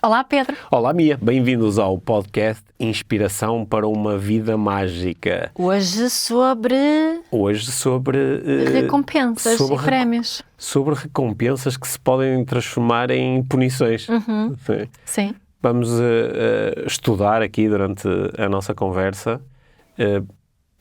Olá, Pedro. Olá, Mia. Bem-vindos ao podcast Inspiração para uma Vida Mágica. Hoje sobre recompensas e prémios. Sobre recompensas que se podem transformar em punições. Sim. Vamos estudar aqui durante a nossa conversa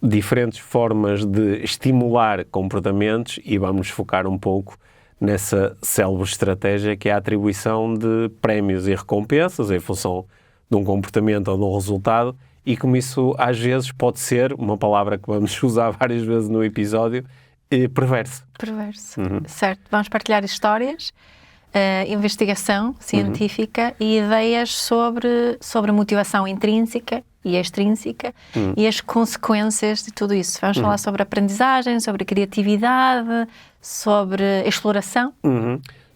diferentes formas de estimular comportamentos e vamos focar um pouco nessa célebre estratégia que é a atribuição de prémios e recompensas em função de um comportamento ou de um resultado e como isso às vezes pode ser, uma palavra que vamos usar várias vezes no episódio, perverso. Perverso, certo. Vamos partilhar histórias, investigação científica e ideias sobre a motivação intrínseca e extrínseca e as consequências de tudo isso. Vamos falar sobre aprendizagem, sobre criatividade, sobre exploração.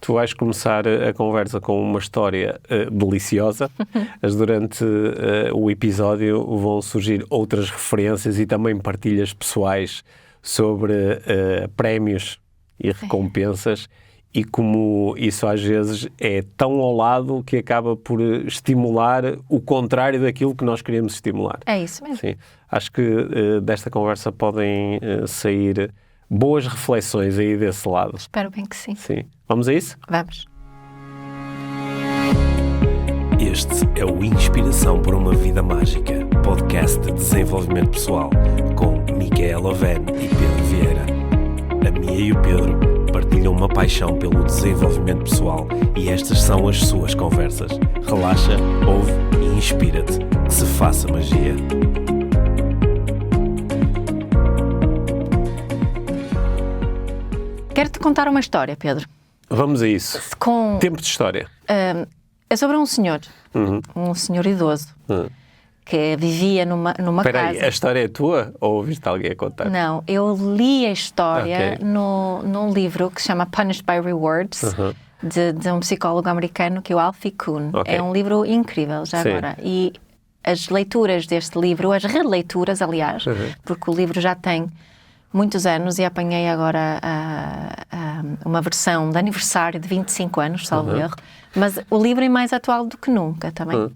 Tu vais começar a conversa com uma história deliciosa, mas durante o episódio vão surgir outras referências e também partilhas pessoais sobre prémios e recompensas e como isso às vezes é tão ao lado que acaba por estimular o contrário daquilo que nós queremos estimular. É isso mesmo. Sim. Acho que desta conversa podem sair boas reflexões aí desse lado. Espero bem que sim. Sim. Vamos a isso? Vamos. Este é o Inspiração para uma Vida Mágica, podcast de desenvolvimento pessoal, com Micaela Oven e Pedro Vieira. A Mia e o Pedro partilham uma paixão pelo desenvolvimento pessoal e estas são as suas conversas. Relaxa, ouve e inspira-te. Que se faça magia. Quero-te contar uma história, Pedro. Vamos a isso. Tempo de história. É sobre um senhor, um senhor idoso, que vivia numa Espera casa. aí, a história é tua ou ouviste alguém a contar? Não, eu li a história num livro que se chama Punished by Rewards, de um psicólogo americano que é o Alfie Kuhn. É um livro incrível, já agora. E as leituras deste livro, as releituras, aliás, porque o livro já tem muitos anos e apanhei agora uma versão de aniversário de 25 anos, salvo erro, mas o livro é mais atual do que nunca também.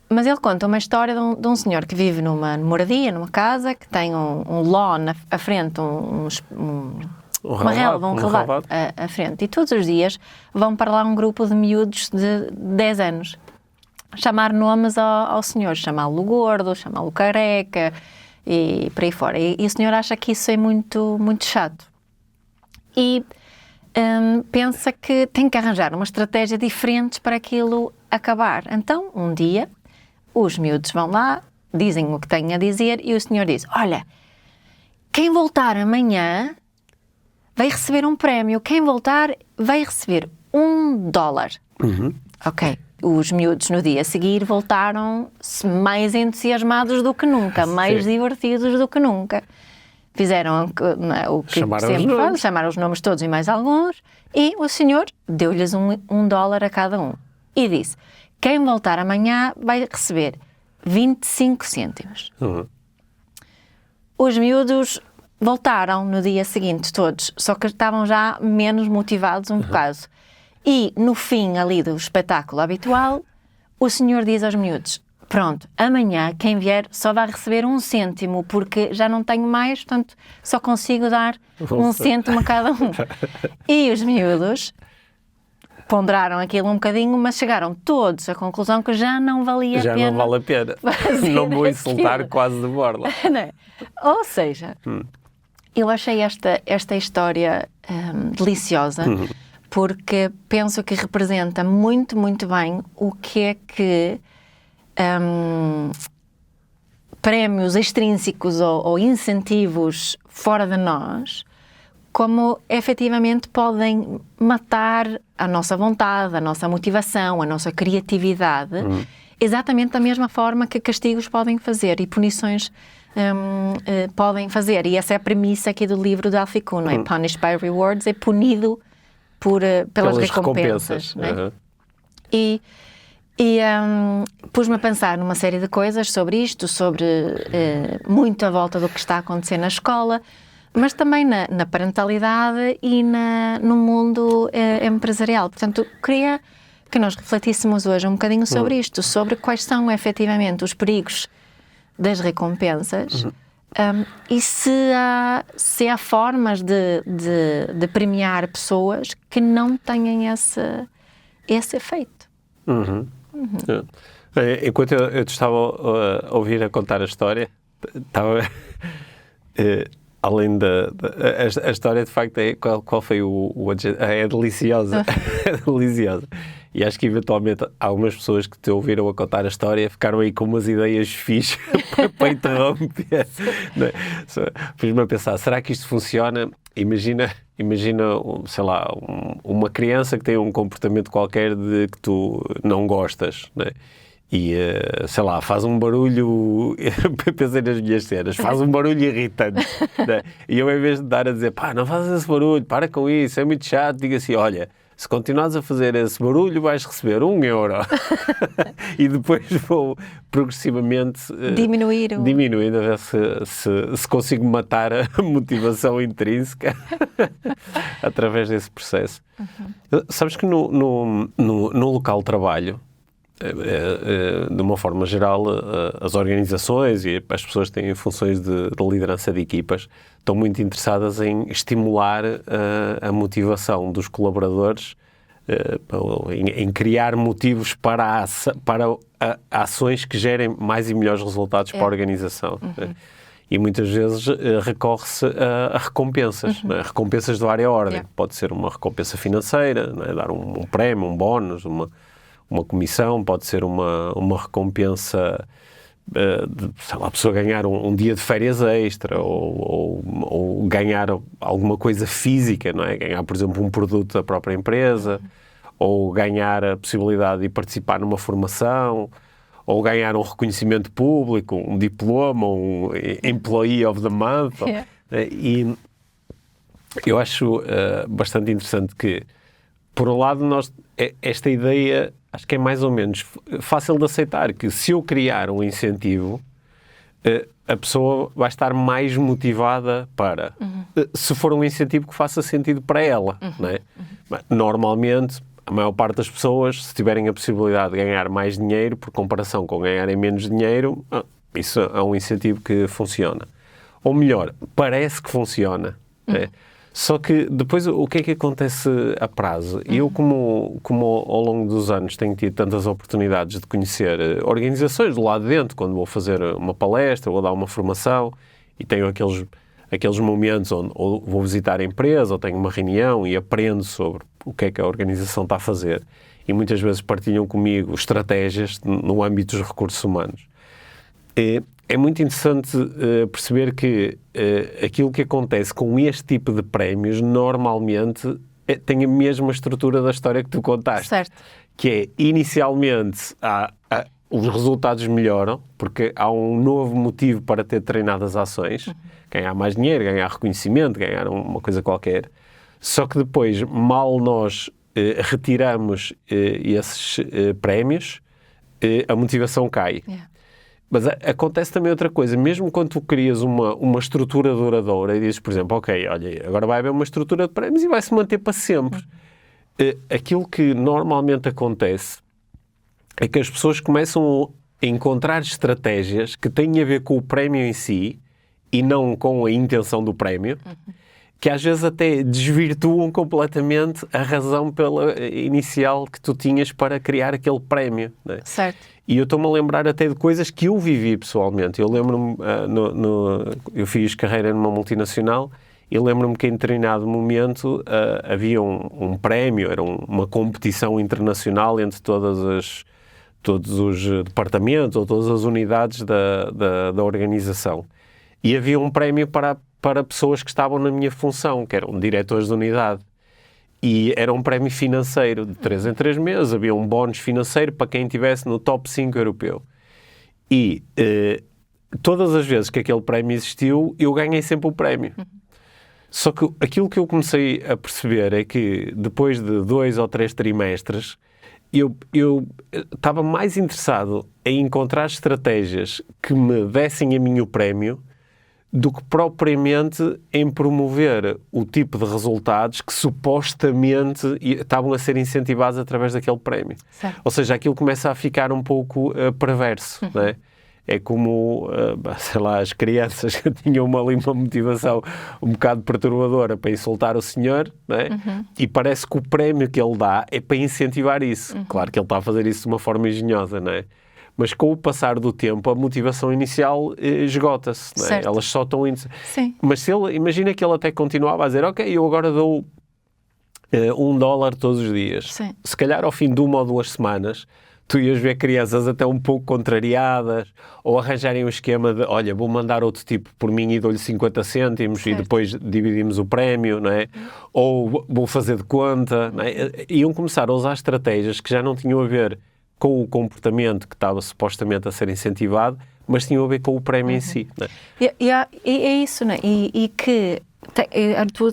Mas ele conta uma história de um senhor que vive numa moradia, numa casa, que tem um lawn à frente, um relvado à frente. E todos os dias vão para lá um grupo de miúdos de 10 anos chamar nomes ao senhor, chamá-lo gordo, chamá-lo careca e por aí fora. E o senhor acha que isso é muito, muito chato. E pensa que tem que arranjar uma estratégia diferente para aquilo acabar. Então, um dia, os miúdos vão lá, dizem o que têm a dizer e o senhor diz, olha, quem voltar amanhã vai receber um prémio. Quem voltar vai receber $1. Ok. Os miúdos no dia a seguir voltaram mais entusiasmados do que nunca, mais divertidos do que nunca. Fizeram o que sempre fazem, chamaram os nomes todos e mais alguns, e o senhor deu-lhes $1 a cada um. E disse, quem voltar amanhã vai receber 25 cêntimos. Os miúdos voltaram no dia seguinte todos, só que estavam já menos motivados um bocado. E no fim ali do espetáculo habitual, o senhor diz aos miúdos, pronto, amanhã quem vier só vai receber 1 cêntimo, porque já não tenho mais, portanto só consigo dar 1 cêntimo a cada um. E os miúdos ponderaram aquilo um bocadinho, mas chegaram todos à conclusão que já não valia a pena. Já não vale a pena. Não vou insultar quase de borla. Ou seja, eu achei esta história deliciosa, porque penso que representa muito, muito bem o que é que prémios extrínsecos ou incentivos fora de nós, como efetivamente podem matar a nossa vontade, a nossa motivação, a nossa criatividade, exatamente da mesma forma que castigos podem fazer e punições podem fazer. E essa é a premissa aqui do livro de Alfie Kuhn, é Punished by Rewards, é punido pelas recompensas. Né? E pus-me a pensar numa série de coisas sobre isto, sobre muito à volta do que está a acontecer na escola, mas também na parentalidade e no mundo empresarial. Portanto, queria que nós refletíssemos hoje um bocadinho sobre isto, sobre quais são efetivamente os perigos das recompensas e se há formas de premiar pessoas que não tenham esse efeito. Enquanto eu te estava a ouvir a contar a história, estava... além a história, de facto, qual foi o adjetivo? É deliciosa. É deliciosa. E acho que, eventualmente, algumas pessoas que te ouviram a contar a história ficaram aí com umas ideias fixes para interromper. Fiz-me a pensar, será que isto funciona? Imagina, sei lá, uma criança que tem um comportamento qualquer de que tu não gostas, né? E, sei lá, faz um barulho, pensei nas minhas cenas, faz um barulho irritante, né? E eu, em vez de dar a dizer, pá, não fazes esse barulho, para com isso, é muito chato, digo assim, olha, se continuares a fazer esse barulho vais receber €1. E depois vou progressivamente diminuindo a ver se consigo matar a motivação intrínseca através desse processo. Sabes que no local de trabalho, de uma forma geral, as organizações e as pessoas que têm funções de liderança de equipas estão muito interessadas em estimular a motivação dos colaboradores, em criar motivos para ações que gerem mais e melhores resultados para a organização. E muitas vezes recorre-se a recompensas, né? Recompensas de várias ordens. Pode ser uma recompensa financeira, né? Dar um prémio, um bónus, uma comissão, pode ser uma recompensa sei lá, a pessoa ganhar um dia de férias extra ou ganhar alguma coisa física, não é? Ganhar, por exemplo, um produto da própria empresa, ou ganhar a possibilidade de participar numa formação, ou ganhar um reconhecimento público, um diploma, um Employee of the Month. E eu acho bastante interessante que, por um lado, esta ideia acho que é mais ou menos fácil de aceitar, que se eu criar um incentivo, a pessoa vai estar mais motivada para, se for um incentivo que faça sentido para ela, não é? Normalmente, a maior parte das pessoas, se tiverem a possibilidade de ganhar mais dinheiro, por comparação com ganharem menos dinheiro, isso é um incentivo que funciona. Ou melhor, parece que funciona, é? Só que depois o que é que acontece a prazo? Eu, como ao longo dos anos tenho tido tantas oportunidades de conhecer organizações do lado de dentro, quando vou fazer uma palestra ou dar uma formação, e tenho aqueles momentos onde ou vou visitar a empresa ou tenho uma reunião e aprendo sobre o que é que a organização está a fazer, e muitas vezes partilham comigo estratégias no âmbito dos recursos humanos. É muito interessante perceber que aquilo que acontece com este tipo de prémios normalmente tem a mesma estrutura da história que tu contaste. Certo. Que é, inicialmente, os resultados melhoram, porque há um novo motivo para ter determinadas ações, ganhar mais dinheiro, ganhar reconhecimento, ganhar uma coisa qualquer. Só que depois, mal nós retiramos esses prémios, a motivação cai. Mas acontece também outra coisa, mesmo quando tu crias uma estrutura duradoura e dizes, por exemplo, ok, olha, agora vai haver uma estrutura de prémios e vai-se manter para sempre. Aquilo que normalmente acontece é que as pessoas começam a encontrar estratégias que têm a ver com o prémio em si e não com a intenção do prémio, que às vezes até desvirtuam completamente a razão inicial que tu tinhas para criar aquele prémio, não é? Certo. E eu estou-me a lembrar até de coisas que eu vivi pessoalmente. Eu lembro-me, eu fiz carreira numa multinacional e lembro-me que em determinado momento havia um prémio, era uma competição internacional entre todos os departamentos ou todas as unidades da organização. E havia um prémio para pessoas que estavam na minha função, que eram diretores de unidade. E era um prémio financeiro de 3 em 3 meses, havia um bónus financeiro para quem estivesse no top 5 europeu. E todas as vezes que aquele prémio existiu, eu ganhei sempre o prémio. Só que aquilo que eu comecei a perceber é que depois de 2 ou 3 trimestres, eu estava mais interessado em encontrar estratégias que me dessem a mim o prémio do que propriamente em promover o tipo de resultados que supostamente estavam a ser incentivados através daquele prémio. Certo. Ou seja, aquilo começa a ficar um pouco perverso, não é? É como, sei lá, as crianças que tinham ali uma motivação um bocado perturbadora para insultar o senhor, não é? E parece que o prémio que ele dá é para incentivar isso. Claro que ele está a fazer isso de uma forma engenhosa, não é? Mas com o passar do tempo, a motivação inicial esgota-se, não é? Certo. Elas só estão... Sim. Mas se ele, imagina que ele até continuava a dizer, ok, eu agora dou $1 todos os dias. Sim. Se calhar ao fim de 1 ou 2 semanas, tu ias ver crianças até um pouco contrariadas ou arranjarem um esquema de, olha, vou mandar outro tipo por mim e dou-lhe 50 cêntimos Certo. e depois dividimos o prémio, não é? Ou vou fazer de conta, não é? Iam começar a usar estratégias que já não tinham a ver com o comportamento que estava supostamente a ser incentivado, mas tinham a ver com o prémio em si. Não é? E é isso, né? E que tu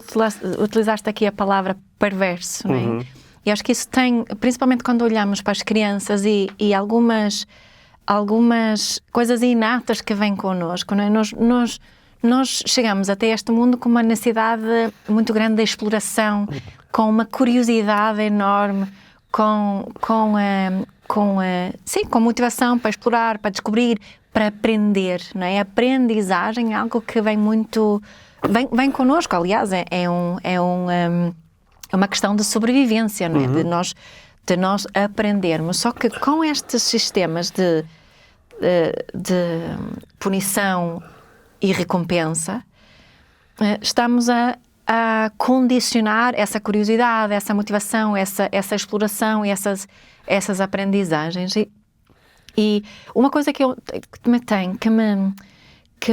utilizaste aqui a palavra perverso, não é? E acho que isso tem, principalmente quando olhamos para as crianças e algumas coisas inatas que vêm connosco, não é? Nós chegamos até este mundo com uma necessidade muito grande de exploração, com uma curiosidade enorme, com motivação para explorar, para descobrir, para aprender, não é? A aprendizagem é algo que vem muito... Vem connosco, aliás, é uma questão de sobrevivência, não é? De nós aprendermos. Só que com estes sistemas de punição e recompensa, estamos a condicionar essa curiosidade, essa motivação, essa exploração e essas aprendizagens. E uma coisa que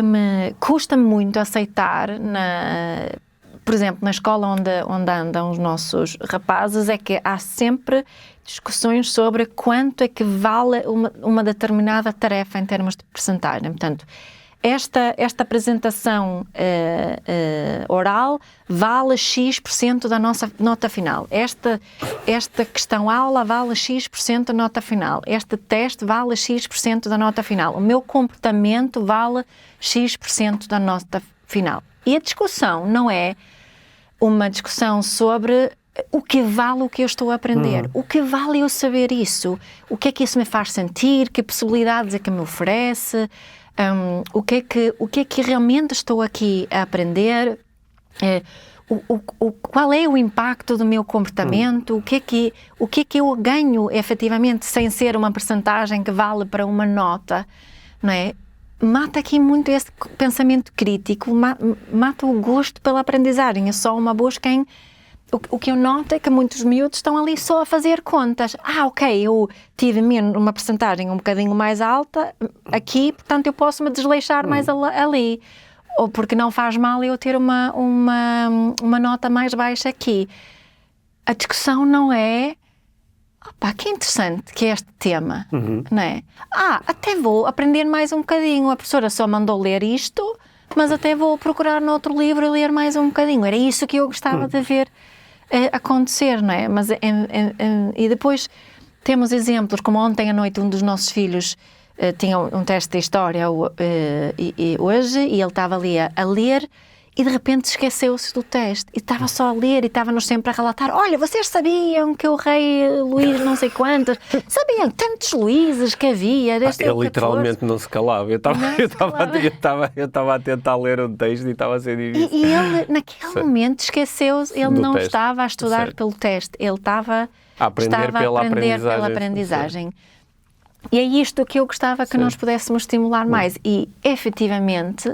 me custa muito aceitar, por exemplo, na escola onde andam os nossos rapazes, é que há sempre discussões sobre quanto é que vale uma determinada tarefa em termos de percentagem. Portanto, esta apresentação oral vale X% da nossa nota final. Esta questão aula vale X% da nota final. Este teste vale X% da nota final. O meu comportamento vale X% da nota final. E a discussão não é uma discussão sobre o que vale o que eu estou a aprender. O que vale eu saber isso? O que é que isso me faz sentir? Que possibilidades é que me oferece? O que é que realmente estou aqui a aprender? Qual é o impacto do meu comportamento? O que é que eu ganho efetivamente sem ser uma percentagem que vale para uma nota, não é? Mata aqui muito esse pensamento crítico, mata o gosto pela aprendizagem, é só uma busca em... O que eu noto é que muitos miúdos estão ali só a fazer contas. Ok, eu tive uma percentagem um bocadinho mais alta aqui, portanto eu posso me desleixar mais ali. Ou porque não faz mal eu ter uma nota mais baixa aqui. A discussão não é... que interessante que é este tema, não é? Até vou aprender mais um bocadinho. A professora só mandou ler isto, mas até vou procurar noutro livro e ler mais um bocadinho. Era isso que eu gostava de ver acontecer, não é? Mas, e depois temos exemplos, como ontem à noite um dos nossos filhos tinha um teste de história hoje e ele estava ali a ler e de repente esqueceu-se do teste e estava só a ler e estava-nos sempre a relatar: olha, vocês sabiam que o rei Luís não sei quantos, sabiam tantos Luíses que havia? Ele literalmente não se calava. Eu estava a tentar ler um texto e estava a ser difícil. E ele naquele momento esqueceu-se, ele não estava a estudar pelo teste, ele estava a aprender pela aprendizagem. E é isto que eu gostava que nós pudéssemos estimular mais. E efetivamente...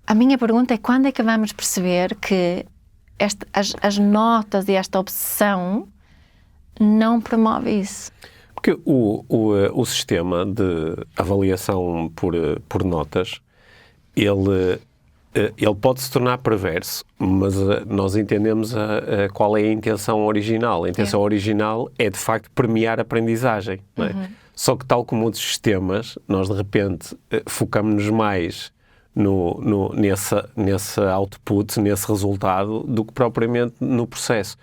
A minha pergunta é: quando é que vamos perceber que as notas e esta obsessão não promove isso? Porque o sistema de avaliação por notas, ele pode se tornar perverso, mas nós entendemos qual é a intenção original. A intenção original é, de facto, premiar a aprendizagem. Não é? Só que, tal como outros sistemas, nós, de repente, focamos-nos mais nesse output, nesse resultado, do que propriamente no processo.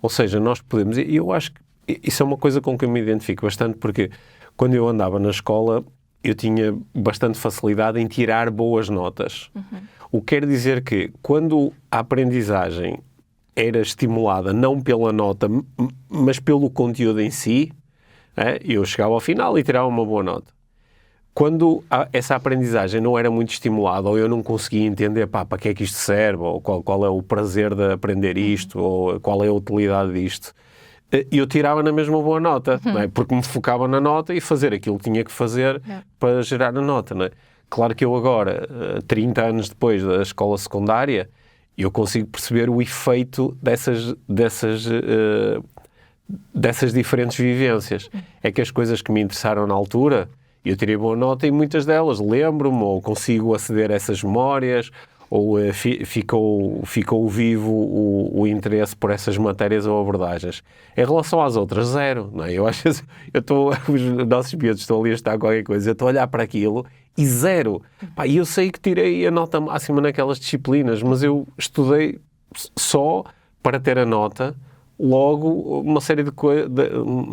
Ou seja, nós podemos... E eu acho que isso é uma coisa com que eu me identifico bastante, porque quando eu andava na escola, eu tinha bastante facilidade em tirar boas notas. O que quer dizer que, quando a aprendizagem era estimulada não pela nota, mas pelo conteúdo em si, eu chegava ao final e tirava uma boa nota. Quando essa aprendizagem não era muito estimulada, ou eu não conseguia entender para que é que isto serve, ou qual é o prazer de aprender isto, ou qual é a utilidade disto, eu tirava na mesma boa nota, não é? Porque me focava na nota e fazer aquilo que tinha que fazer para gerar a nota. Não é? Claro que eu agora, 30 anos depois da escola secundária, eu consigo perceber o efeito dessas diferentes vivências. É que as coisas que me interessaram na altura, eu tirei boa nota e muitas delas lembro-me, ou consigo aceder a essas memórias, ou ficou vivo o interesse por essas matérias ou abordagens. Em relação às outras, zero. Não é? Eu acho que os nossos miúdos estão ali a estudar qualquer coisa, eu estou a olhar para aquilo e zero. E eu sei que tirei a nota máxima naquelas disciplinas, mas eu estudei só para ter a nota, logo uma série de coisas,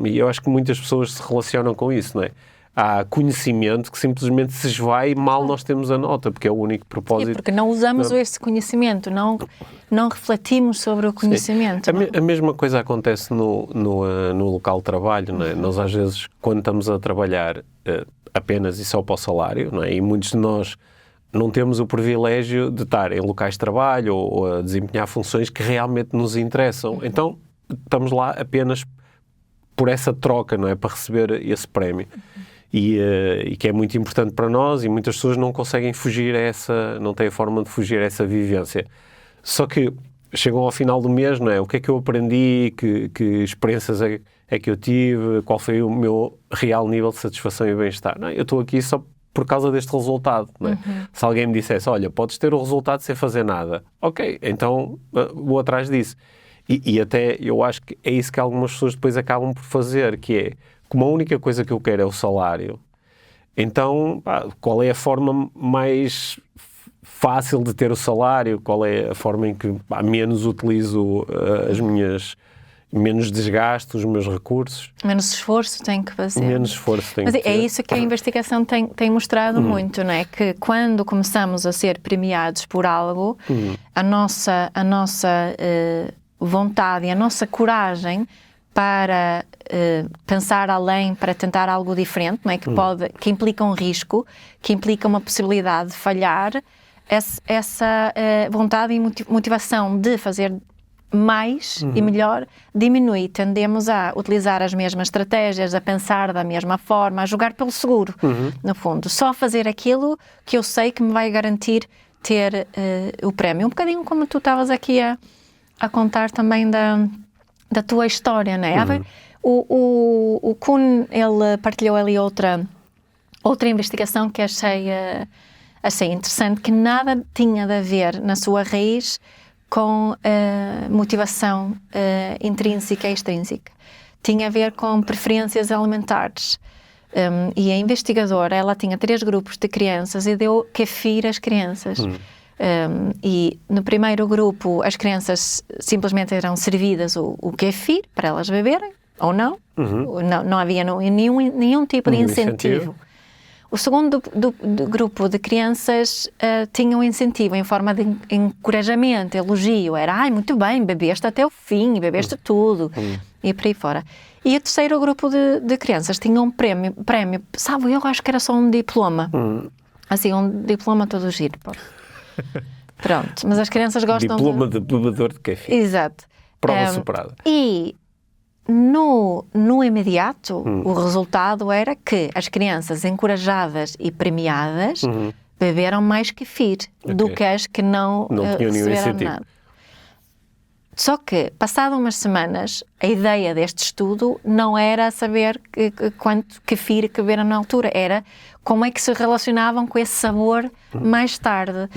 e eu acho que muitas pessoas se relacionam com isso, não é? Há conhecimento que simplesmente se esvai mal nós temos a nota, porque é o único propósito. E porque não usamos esse conhecimento, não refletimos sobre o conhecimento. A mesma coisa acontece no local de trabalho, não é? Nós às vezes, quando estamos a trabalhar apenas e só para o salário, não é? E muitos de nós não temos o privilégio de estar em locais de trabalho ou a desempenhar funções que realmente nos interessam. Então, estamos lá apenas por essa troca, não é? Para receber esse prémio. E que é muito importante para nós, e muitas pessoas não conseguem fugir a essa, não têm a forma de fugir a essa vivência. Só que chegam ao final do mês, não é? O que é que eu aprendi, que experiências é que eu tive, qual foi o meu real nível de satisfação e bem-estar? Não, eu estou aqui só por causa deste resultado, não é? Se alguém me dissesse, olha, podes ter o resultado sem fazer nada, ok, então vou atrás disso. E até eu acho que é isso que algumas pessoas depois acabam por fazer, que é, como a única coisa que eu quero é o salário, então qual é a forma mais fácil de ter o salário, qual é a forma em que menos utilizo menos desgasto os meus recursos. Menos esforço tenho que fazer. Menos esforço tenho que ter. Mas é isso que a investigação tem mostrado muito, não é? Que quando começamos a ser premiados por algo, a nossa vontade e a nossa coragem para pensar além, para tentar algo diferente, não é? Que implica um risco, que implica uma possibilidade de falhar, essa vontade e motivação de fazer mais e melhor diminui. Tendemos a utilizar as mesmas estratégias, a pensar da mesma forma, a jogar pelo seguro, no fundo. Só fazer aquilo que eu sei que me vai garantir ter o prémio. Um bocadinho como tu estavas aqui a contar também da tua história, não é? O Kuhn, ele partilhou ali outra investigação que achei interessante, que nada tinha de ver na sua raiz com motivação intrínseca e extrínseca. Tinha a ver com preferências alimentares. E a investigadora, ela tinha 3 grupos de crianças e deu kefir às crianças. E no primeiro grupo as crianças simplesmente eram servidas o kefir para elas beberem, ou não. Não havia nenhum tipo de incentivo. O segundo do grupo de crianças tinha um incentivo em forma de encorajamento, elogio. Era, muito bem, bebeste até o fim, bebeste tudo, e por aí fora. E o terceiro grupo de crianças tinha um prémio, sabe, eu acho que era só um diploma. Assim, um diploma todo giro. Pronto, mas as crianças gostam diploma de bebedor de café. Exato. Prova superada. E no imediato, o resultado era que as crianças encorajadas e premiadas beberam mais kefir do que as que não receberam nada. Só que, passado umas semanas, a ideia deste estudo não era saber quanto kefir que beberam na altura, era como é que se relacionavam com esse sabor mais tarde.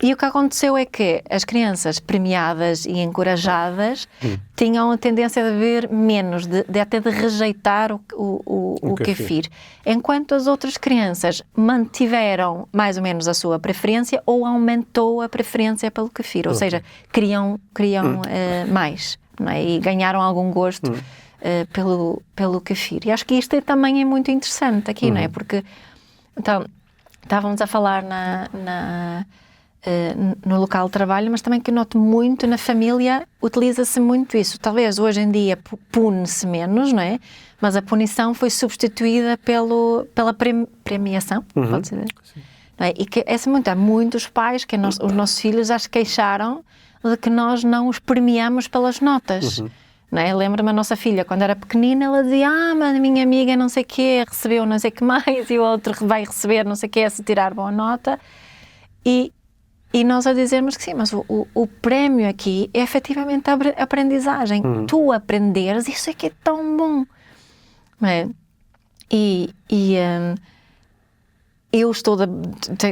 E o que aconteceu é que as crianças premiadas e encorajadas tinham a tendência de beber menos, até de rejeitar o kefir, enquanto as outras crianças mantiveram mais ou menos a sua preferência ou aumentou a preferência pelo kefir, ou seja, queriam mais, não é? E ganharam algum gosto pelo kefir. E acho que isto também é muito interessante aqui, não é? Porque Então, estávamos a falar no local de trabalho, mas também que eu noto muito na família, utiliza-se muito isso. Talvez hoje em dia pune-se menos, não é? Mas a punição foi substituída pela premiação, pode-se dizer? Não é? E que há muitos pais que os nossos filhos já se queixaram de que nós não os premiamos pelas notas. Não é? Lembro-me a nossa filha, quando era pequenina, ela dizia, mas a minha amiga não sei o quê, recebeu não sei o que mais, e o outro vai receber não sei o quê, se tirar boa nota. E nós a dizermos que sim, mas o prémio aqui é efetivamente a aprendizagem. Tu aprenderes, isso é que é tão bom. Não é? Eu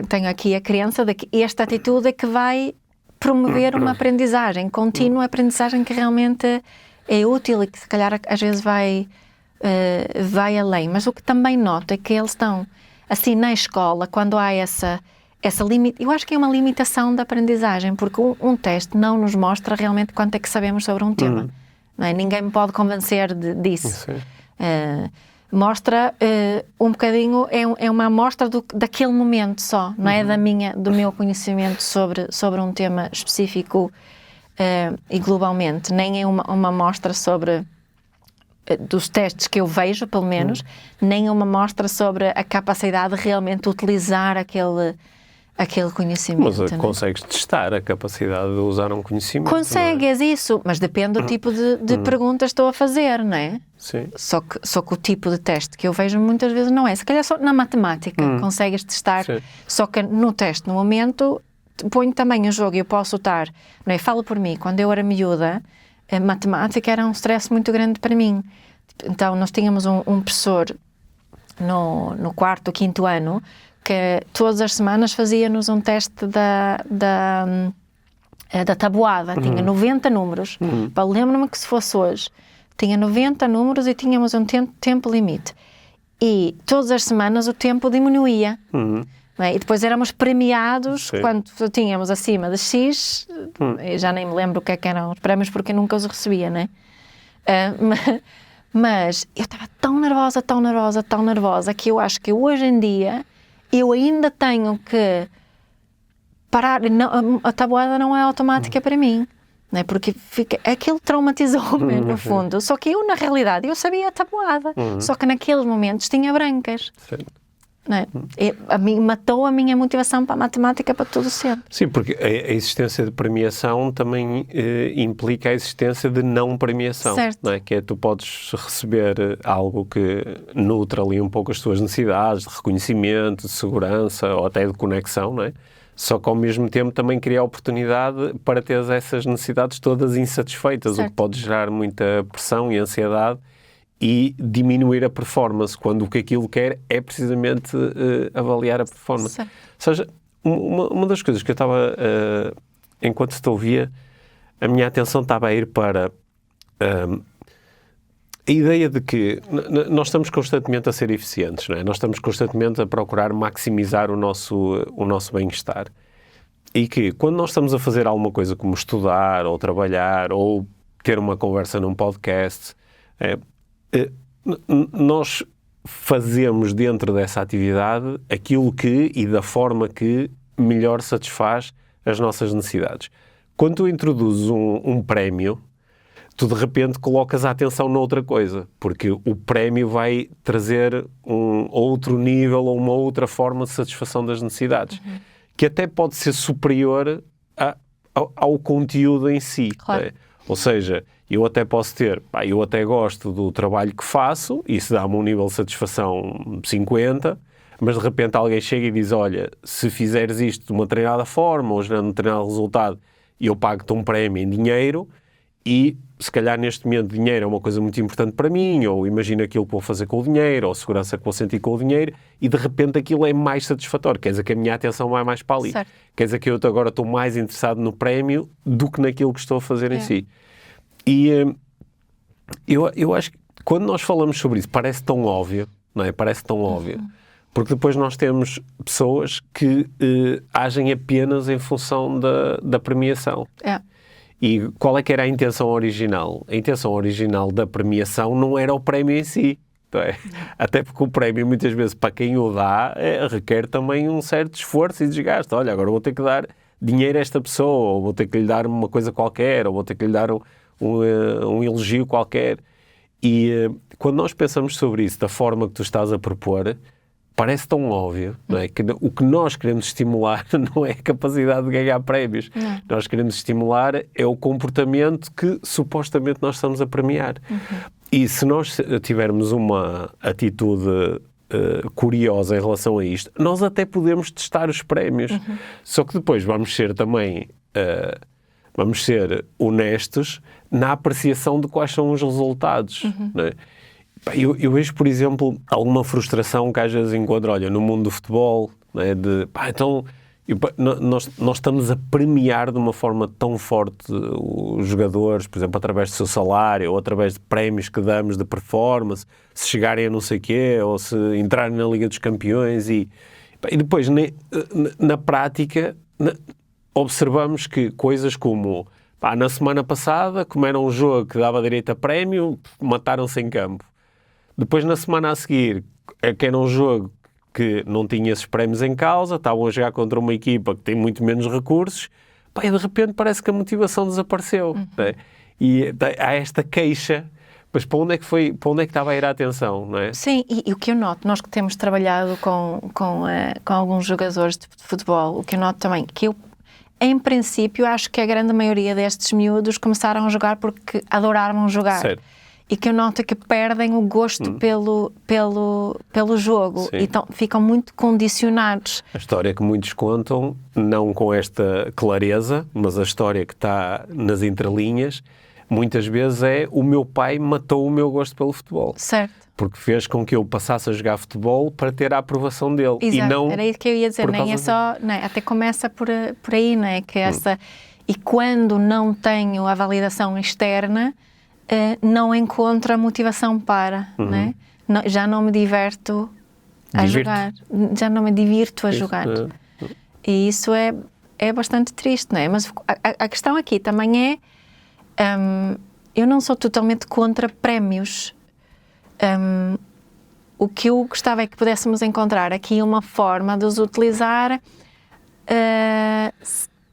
tenho aqui a crença de que esta atitude é que vai promover uma aprendizagem contínua, aprendizagem que realmente é útil e que se calhar às vezes vai além. Mas o que também noto é que eles estão, assim, na escola, quando há essa limite, eu acho que é uma limitação da aprendizagem, porque um teste não nos mostra realmente quanto é que sabemos sobre um tema. Não é? Ninguém me pode convencer disso. Mostra um bocadinho, é uma amostra daquele momento só, não é do meu conhecimento sobre um tema específico e globalmente, nem é uma amostra sobre dos testes que eu vejo, pelo menos, nem é uma amostra sobre a capacidade de realmente utilizar aquele conhecimento. Mas consegues testar a capacidade de usar um conhecimento. Consegues isso, mas depende do tipo de perguntas que estou a fazer, não é? Sim. Só que o tipo de teste que eu vejo muitas vezes não é. Se calhar só na matemática consegues testar, só que no teste, no momento, ponho também em jogo e eu posso estar, não é? Falo por mim, quando eu era miúda, a matemática era um stress muito grande para mim. Então, nós tínhamos um professor no quarto ou quinto ano que todas as semanas fazia-nos um teste da tabuada. Tinha 90 números. Lembro-me que se fosse hoje, tinha 90 números e tínhamos um tempo limite. E todas as semanas o tempo diminuía. Não é? E depois éramos premiados quando tínhamos acima de X, eu já nem me lembro o que eram os prémios porque eu nunca os recebia, não é? Mas eu estava tão nervosa que eu acho que hoje em dia eu ainda tenho que parar. Não, a tabuada não é automática para mim, não é? Porque aquilo traumatizou-me no fundo. Só que eu, na realidade, eu sabia a tabuada, só que naqueles momentos tinha brancas. Não é? Matou a minha motivação para a matemática para todo sempre. Sim, porque a existência de premiação também implica a existência de não premiação. Certo. Não é? Que é, tu podes receber algo que nutre ali um pouco as tuas necessidades de reconhecimento, de segurança ou até de conexão, não é? Só que ao mesmo tempo também cria a oportunidade para teres essas necessidades todas insatisfeitas, certo. o que pode gerar muita pressão e ansiedade e diminuir a performance, quando o que aquilo quer é precisamente avaliar a performance. Certo. Ou seja, uma das coisas que eu estava, enquanto te ouvia, a minha atenção estava a ir para a ideia de que nós estamos constantemente a ser eficientes, não é? Nós estamos constantemente a procurar maximizar o nosso bem-estar. E que quando nós estamos a fazer alguma coisa como estudar, ou trabalhar, ou ter uma conversa num podcast, nós fazemos dentro dessa atividade aquilo que e da forma que melhor satisfaz as nossas necessidades. Quando tu introduzes um prémio, tu de repente colocas a atenção noutra coisa, porque o prémio vai trazer um outro nível ou uma outra forma de satisfação das necessidades, que até pode ser superior ao conteúdo em si. Claro. Né? Ou seja, eu até posso ter, eu até gosto do trabalho que faço, isso dá-me um nível de satisfação 50, mas de repente alguém chega e diz, olha, se fizeres isto de uma determinada forma ou gerando um determinado resultado, eu pago-te um prémio em dinheiro e se calhar neste momento dinheiro é uma coisa muito importante para mim, ou imagino aquilo que vou fazer com o dinheiro, ou a segurança que vou sentir com o dinheiro, e de repente aquilo é mais satisfatório, quer dizer que a minha atenção vai mais para ali. Certo. Quer dizer que eu agora estou mais interessado no prémio do que naquilo que estou a fazer em si. E eu acho que quando nós falamos sobre isso parece tão óbvio, não é? Parece tão óbvio, porque depois nós temos pessoas que agem apenas em função da premiação. E qual é que era a intenção original? A intenção original da premiação não era o prémio em si, não é? Até porque o prémio, muitas vezes, para quem o dá, requer também um certo esforço e desgaste. Olha, agora vou ter que dar dinheiro a esta pessoa, ou vou ter que lhe dar uma coisa qualquer, ou vou ter que lhe dar um elogio qualquer. E quando nós pensamos sobre isso, da forma que tu estás a propor, parece tão óbvio, não é? Que o que nós queremos estimular não é a capacidade de ganhar prémios. Não. Nós queremos estimular é o comportamento que supostamente nós estamos a premiar. E se nós tivermos uma atitude curiosa em relação a isto, nós até podemos testar os prémios. Só que depois vamos ser também... vamos ser honestos na apreciação de quais são os resultados. Não é? Eu vejo, por exemplo, alguma frustração que às vezes encontro, olha, no mundo do futebol, não é? Então nós estamos a premiar de uma forma tão forte os jogadores, por exemplo, através do seu salário ou através de prémios que damos de performance, se chegarem a não sei o quê, ou se entrarem na Liga dos Campeões e depois, na prática, observamos que coisas como, na semana passada, como era um jogo que dava direito a prémio, mataram-se em campo. Depois, na semana a seguir, que era um jogo que não tinha esses prémios em causa, estavam a jogar contra uma equipa que tem muito menos recursos, e de repente parece que a motivação desapareceu. Né? E há esta queixa, mas para onde é que estava a ir a atenção, não é? Sim, e o que eu noto, nós que temos trabalhado com alguns jogadores de futebol, o que eu noto também, que eu, em princípio, acho que a grande maioria destes miúdos começaram a jogar porque adoravam jogar. Certo. E que eu noto que perdem o gosto pelo jogo. Sim. Então ficam muito condicionados. A história que muitos contam, não com esta clareza, mas a história que está nas entrelinhas, muitas vezes é: o meu pai matou o meu gosto pelo futebol. Certo. Porque fez com que eu passasse a jogar futebol para ter a aprovação dele. Exato. E não era isso que eu ia dizer, nem é só, né? Até começa por aí, né? Que essa, e quando não tenho a validação externa, não encontro a motivação para, né? Não, já não me diverto a jogar, já não me divirto a jogar. E isso é bastante triste, não é? Mas a questão aqui também é, eu não sou totalmente contra prémios. O que eu gostava é que pudéssemos encontrar aqui uma forma de os utilizar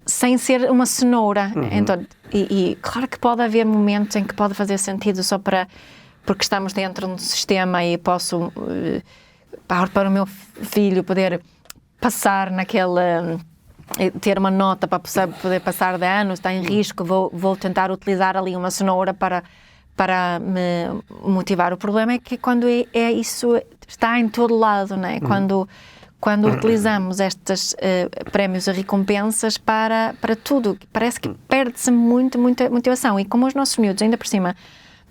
sem ser uma cenoura. Então, e claro que pode haver momentos em que pode fazer sentido só porque estamos dentro de um sistema e posso, para o meu filho poder passar ter uma nota para poder passar de ano, está em risco, vou tentar utilizar ali uma cenoura para me motivar. O problema é que quando isso está em todo lado, não é? Quando utilizamos estes prémios e recompensas para tudo, parece que perde-se muita motivação. E como os nossos miúdos, ainda por cima,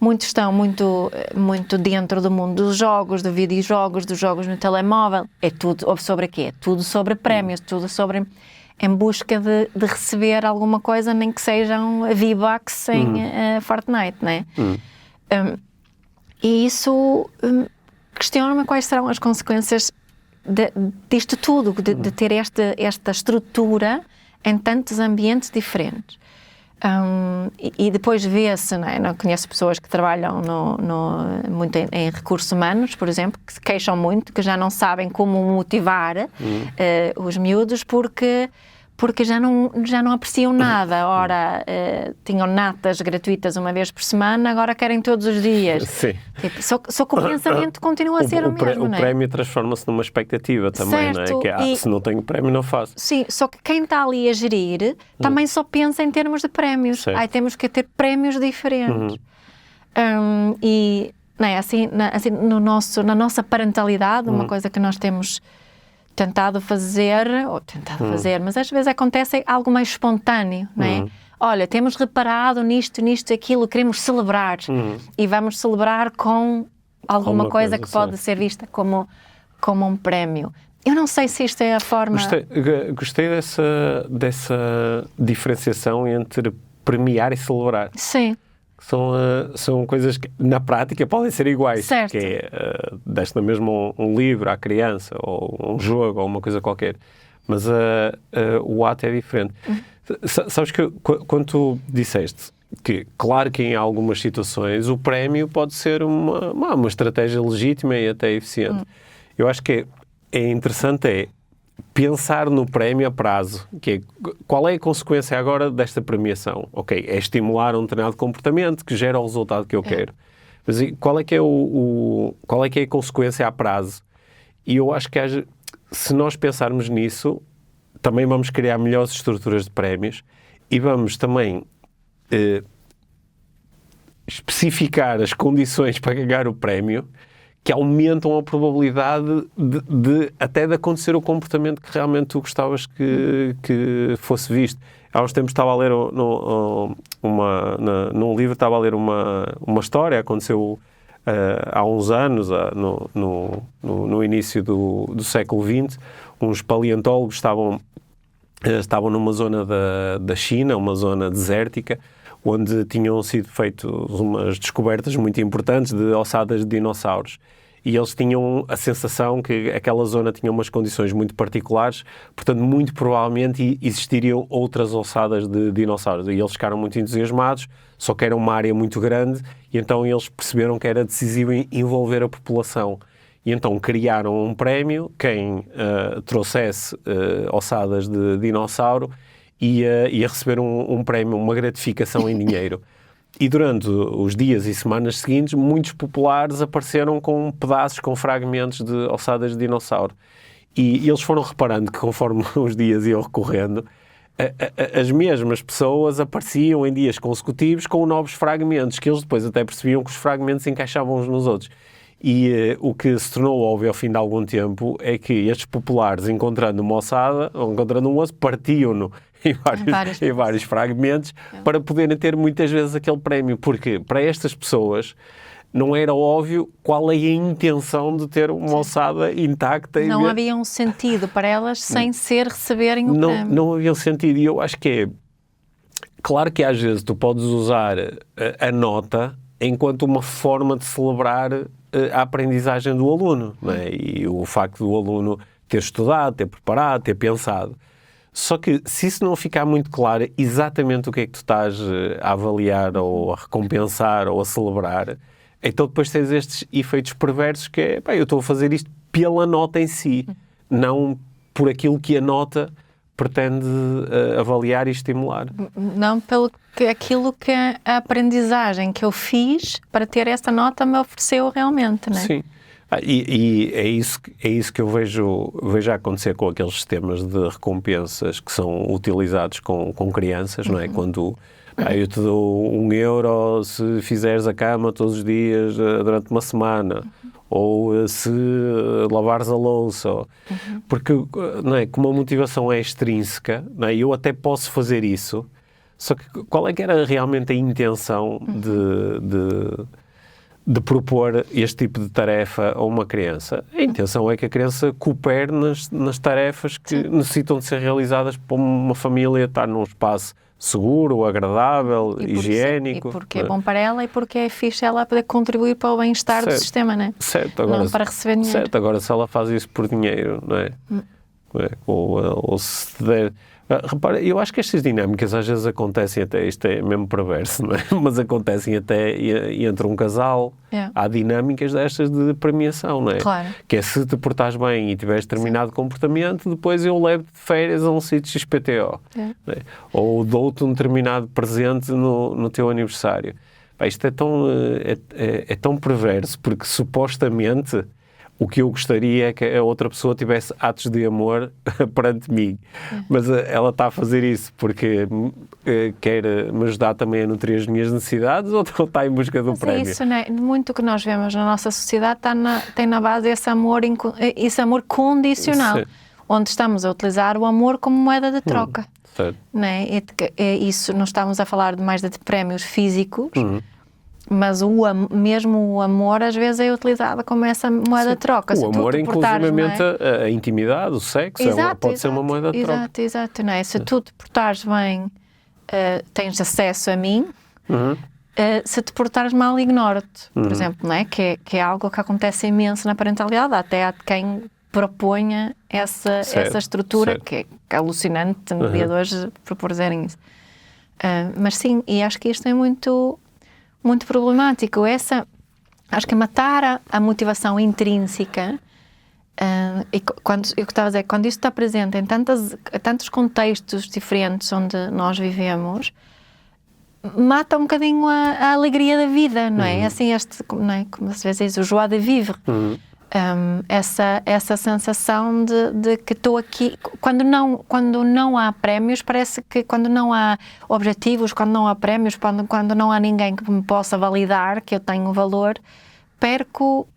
muitos estão muito dentro do mundo dos jogos, de videojogos, dos jogos no telemóvel, é tudo sobre quê? É tudo sobre prémios, tudo sobre em busca de receber alguma coisa, nem que sejam V-Bucks em Fortnite, não é? E isso questiona-me quais serão as consequências disto tudo, de ter esta estrutura em tantos ambientes diferentes. E depois vê-se, não é? Eu conheço pessoas que trabalham muito em recursos humanos, por exemplo, que se queixam muito, que já não sabem como motivar os miúdos porque já não apreciam nada. Ora, tinham natas gratuitas uma vez por semana, agora querem todos os dias. Sim. Tipo, só que o pensamento continua a ser o mesmo, não é? O prémio transforma-se numa expectativa também, certo, não é? Que se não tenho prémio, não faço. Sim, só que quem está ali a gerir também só pensa em termos de prémios. Temos que ter prémios diferentes. E não é? assim, na nossa parentalidade, uma coisa que nós temos tentado fazer, mas às vezes acontece algo mais espontâneo, não é? Olha, temos reparado nisto, aquilo, queremos celebrar e vamos celebrar com alguma coisa que pode ser vista como um prémio. Eu não sei se isto é a forma... Gostei dessa diferenciação entre premiar e celebrar. Sim. São coisas que, na prática, podem ser iguais. Certo. Que é, deste mesmo um livro à criança, ou um jogo, ou uma coisa qualquer. Mas o ato é diferente. Sabes que, quando tu disseste, que, claro que em algumas situações o prémio pode ser uma estratégia legítima e até eficiente. Eu acho que é interessante pensar no prémio a prazo, que é, qual é a consequência agora desta premiação? Ok, é estimular um determinado comportamento que gera o resultado que eu quero. Mas qual é que é a consequência a prazo? E eu acho que se nós pensarmos nisso, também vamos criar melhores estruturas de prémios e vamos também especificar as condições para ganhar o prémio que aumentam a probabilidade até de acontecer o comportamento que realmente tu gostavas que fosse visto. Há uns tempos estava a ler num livro, estava a ler uma história, aconteceu há uns anos, no início do século XX, uns paleontólogos estavam numa zona da China, uma zona desértica, onde tinham sido feitas umas descobertas muito importantes de ossadas de dinossauros. E eles tinham a sensação que aquela zona tinha umas condições muito particulares, portanto, muito provavelmente existiriam outras ossadas de dinossauros. E eles ficaram muito entusiasmados, só que era uma área muito grande, e então eles perceberam que era decisivo envolver a população. E então criaram um prémio, quem trouxesse ossadas de dinossauro ia receber um prémio, uma gratificação em dinheiro. E durante os dias e semanas seguintes, muitos populares apareceram com pedaços, com fragmentos de ossadas de dinossauro. E eles foram reparando que conforme os dias iam recorrendo, as mesmas pessoas apareciam em dias consecutivos com novos fragmentos, que eles depois até percebiam que os fragmentos encaixavam uns nos outros. E o que se tornou óbvio ao fim de algum tempo é que estes populares, encontrando uma ossada ou encontrando um osso, partiam-no em vários fragmentos para poderem ter muitas vezes aquele prémio. Porque para estas pessoas não era óbvio qual é a intenção de ter uma ossada intacta. Não havia um sentido para elas sem receberem o prémio. Não havia um sentido. E eu acho que é... Claro que às vezes tu podes usar a nota enquanto uma forma de celebrar a aprendizagem do aluno, não é? E o facto do aluno ter estudado, ter preparado, ter pensado. Só que se isso não ficar muito claro exatamente o que é que tu estás a avaliar ou a recompensar ou a celebrar, então depois tens estes efeitos perversos que é, eu estou a fazer isto pela nota em si, não por aquilo que a nota pretende avaliar e estimular. Não pelo aquilo que a aprendizagem que eu fiz para ter esta nota me ofereceu realmente, não é? Sim. E é isso que eu vejo acontecer com aqueles sistemas de recompensas que são utilizados com crianças, não é? Quando eu te dou €1 se fizeres a cama todos os dias durante uma semana, ou se lavares a louça, porque, não é, como a motivação é extrínseca, não é, eu até posso fazer isso, só que qual é que era realmente a intenção de propor este tipo de tarefa a uma criança? A intenção é que a criança coopere nas tarefas que necessitam de ser realizadas para uma família estar num espaço seguro, agradável, higiênico. E porque é bom para ela e porque é fixe ela poder contribuir para o bem-estar do sistema, não é? Certo. Agora, não para receber dinheiro. Certo, agora se ela faz isso por dinheiro, não é? Ou se der... Repara, eu acho que estas dinâmicas às vezes acontecem até, isto é mesmo perverso, não é? Mas acontecem até entre um casal. Há dinâmicas destas de premiação, não é? Claro. Que é, se te portares bem e tiveres determinado comportamento, depois eu levo-te de férias a um sítio XPTO. Não é? Ou dou-te um determinado presente no teu aniversário. Isto é tão perverso, porque supostamente o que eu gostaria é que a outra pessoa tivesse atos de amor perante mim. Mas ela está a fazer isso porque quer me ajudar também a nutrir as minhas necessidades, ou está em busca do prémio? É isso, não é? Muito que nós vemos na nossa sociedade tem na base esse amor condicional, onde estamos a utilizar o amor como moeda de troca. Certo. Não é? Isso, não estamos a falar mais de prémios físicos, mas mesmo o amor às vezes é utilizado como essa moeda de troca. O amor é inclusivamente a intimidade, o sexo, pode ser uma moeda de troca. Exato, não é? Se tu te portares bem, tens acesso a mim, se te portares mal, ignoro-te, por exemplo, não é? Que é algo que acontece imenso na parentalidade, até há quem proponha essa estrutura, que é alucinante, mediadores propuserem isso. Mas sim, e acho que isto é muito, muito problemático. Acho que matar a motivação intrínseca, e eu estava a dizer, quando isto está presente em tantos contextos diferentes onde nós vivemos, mata um bocadinho a alegria da vida, não é? Assim, não é? Como às vezes diz, o joie de vivre. Essa sensação de que estou aqui, quando não há prémios, parece que quando não há objetivos, quando não há prémios, quando não há ninguém que me possa validar que eu tenho valor, perco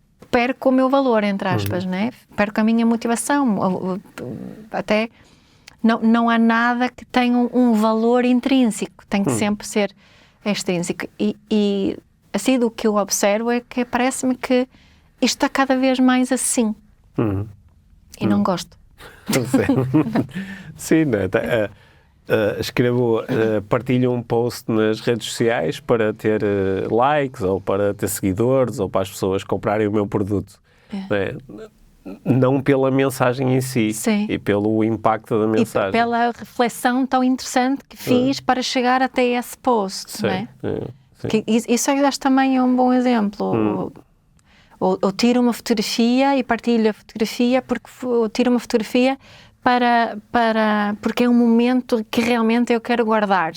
o meu valor, entre aspas, né? Perco a minha motivação, até não há nada que tenha um valor intrínseco, tem que sempre ser extrínseco, e assim do que eu observo é que parece-me que isto está cada vez mais assim. E não gosto. Sim, né? Partilho um post nas redes sociais para ter likes, ou para ter seguidores, ou para as pessoas comprarem o meu produto. Né? Não pela mensagem em si, Sim. e pelo impacto da mensagem. E pela reflexão tão interessante que fiz para chegar até esse post. Sim. Não é? Sim. Que isso acho também é um bom exemplo. Ou tiro uma fotografia e partilho a fotografia porque eu tiro uma fotografia porque é um momento que realmente eu quero guardar.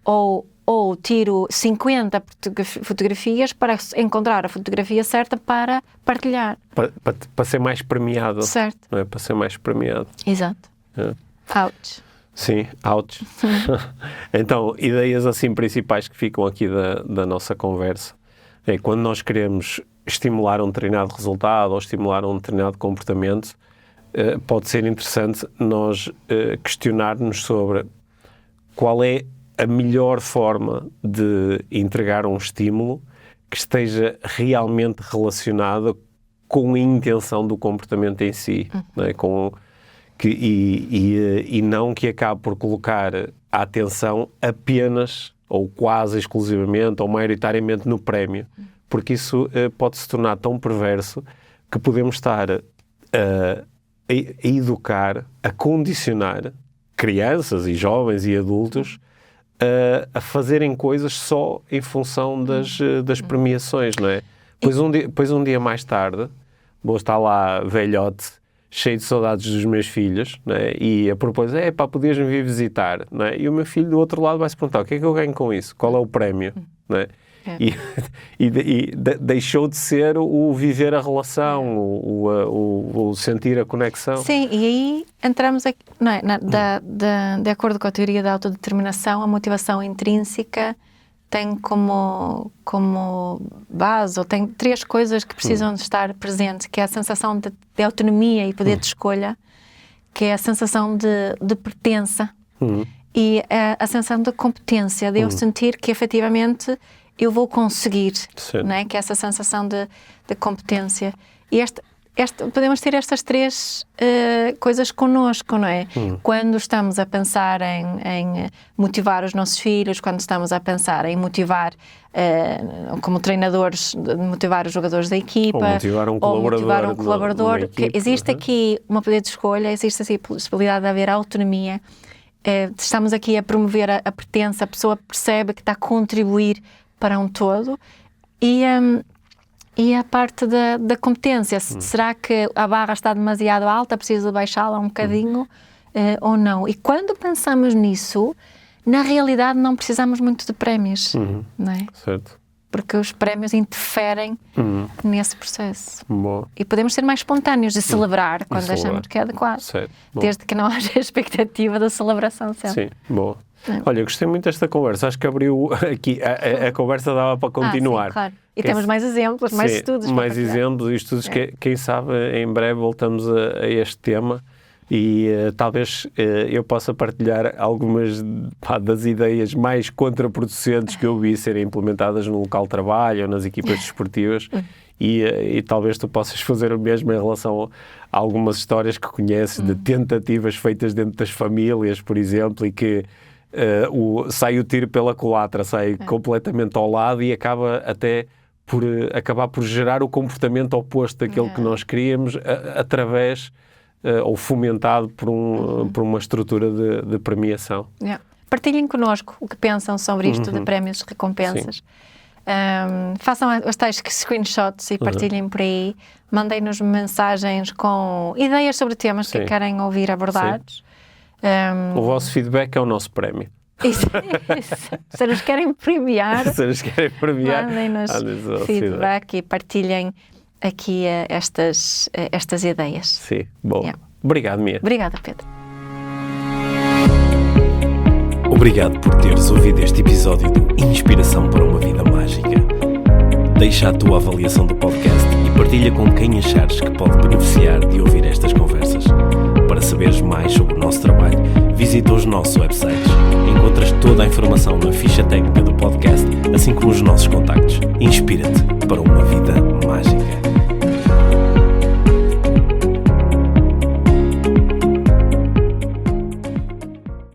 Ou tiro 50 fotografias para encontrar a fotografia certa para partilhar. Para ser mais premiado. Certo. Não é? Para ser mais premiado. Exato. Ouch. Sim, ouch. Então, ideias assim principais que ficam aqui da nossa conversa é quando nós queremos estimular um determinado resultado ou estimular um determinado comportamento, pode ser interessante nós questionar-nos sobre qual é a melhor forma de entregar um estímulo que esteja realmente relacionado com a intenção do comportamento em si, não é? E não que acabe por colocar a atenção apenas ou quase exclusivamente ou maioritariamente no prémio, porque isso pode se tornar tão perverso que podemos estar a educar, a condicionar crianças e jovens e adultos a fazerem coisas só em função das premiações, não é? Pois um dia mais tarde vou estar lá velhote, cheio de saudades dos meus filhos, não é? E a propósito, podias-me vir visitar, não é? E o meu filho do outro lado vai se perguntar, o que é que eu ganho com isso? Qual é o prémio? Não é? E deixou de ser o viver a relação, o sentir a conexão. Sim, e aí entramos aqui, não é? De acordo com a teoria da autodeterminação, a motivação intrínseca tem como base, ou tem 3 coisas que precisam de estar presentes, que é a sensação de autonomia e poder de escolha, que é a sensação de pertença e a sensação de competência, de eu sentir que efetivamente eu vou conseguir, não é? Que é essa sensação de competência. E podemos ter estas 3 coisas connosco, não é? Quando estamos a pensar em motivar os nossos filhos, quando estamos a pensar em motivar, como treinadores, motivar os jogadores da equipa, ou motivar um colaborador, que existe aqui uma poder de escolha, existe assim, a possibilidade de haver autonomia. Estamos aqui a promover a pertença, a pessoa percebe que está a contribuir para um todo, e a parte da competência. Será que a barra está demasiado alta, preciso baixá-la um bocadinho ou não? E quando pensamos nisso, na realidade não precisamos muito de prémios, não é? Certo. Porque os prémios interferem nesse processo. Boa. E podemos ser mais espontâneos de celebrar quando achamos que é adequado. Certo. Desde que não haja a expectativa da celebração sempre. Sim, boa. Olha, gostei muito desta conversa. Acho que abriu aqui, a conversa dava para continuar. Sim, claro. E temos mais exemplos, mais estudos. Mais exemplos e estudos que, quem sabe, em breve voltamos a este tema e talvez eu possa partilhar algumas das ideias mais contraproducentes que eu vi serem implementadas no local de trabalho ou nas equipas desportivas e talvez tu possas fazer o mesmo em relação a algumas histórias que conheces de tentativas feitas dentro das famílias, por exemplo, e que sai o tiro pela culatra, sai completamente ao lado e acaba até por acabar por gerar o comportamento oposto daquele que nós queríamos através ou fomentado por uma estrutura de premiação. partilhem connosco o que pensam sobre isto de prémios e recompensas. Façam as tais screenshots e partilhem por aí. Mandem-nos mensagens com ideias sobre temas que querem ouvir abordados. O vosso feedback é o nosso prémio. Isso. Se nos querem premiar, mandem-nos feedback e partilhem aqui estas ideias. Sim, bom. Obrigado, Mia. Obrigada, Pedro. Obrigado por teres ouvido este episódio do Inspiração para uma Vida Mágica. Deixa a tua avaliação do podcast e partilha com quem achares que pode beneficiar de ouvir estas conversas. Para saberes mais sobre o nosso trabalho, visita os nossos websites. Encontras toda a informação na ficha técnica do podcast, assim como os nossos contactos. Inspira-te.